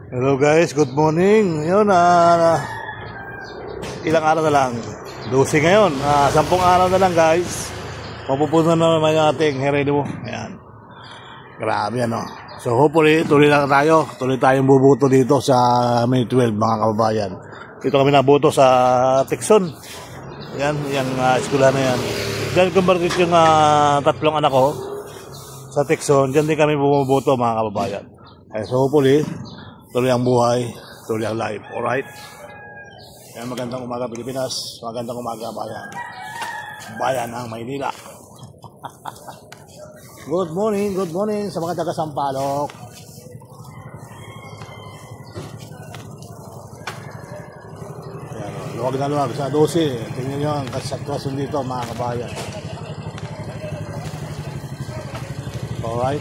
Hello guys, good morning. Yun, ilang araw na lang. 12 ngayon. 10 araw na lang guys. Mapupuno na naman yung ating Hereno. Ayan. Grabe ano. So hopefully, tuloy lang tayo. Tuloy tayong bubuto dito sa May 12 mga kababayan. Dito kami nabuto sa Tikson. Ayan, yung eskwela na yan. Diyan kumbarit yung tatlong anak ko sa Tikson. Diyan din kami bumubuto mga kababayan. So hopefully, tuloy ang buhay, tuloy ang life. Alright? Kaya magandang umaga Pilipinas, magandang umaga bayan. Bayan ng Maynila. Good morning sa mga taga Sampaloc. Ayan, luwag na luwag sa 12. Tingnan nyo ang kasatwasan dito mga kabayan. Alright?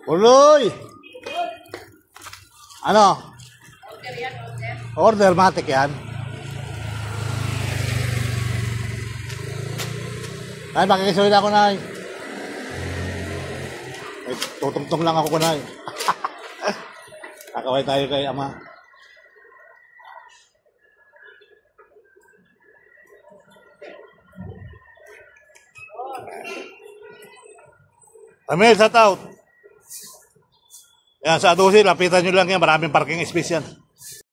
Uloy! Ano? Order yan, order. Order, matik yan. Ay, makikisulit ako na. Ay, tutungtong lang ako kunay. Kakaway tayo kay ama. Amel, shout out. Yan, sa 12, lapitan nyo lang yan. Maraming parking space yan.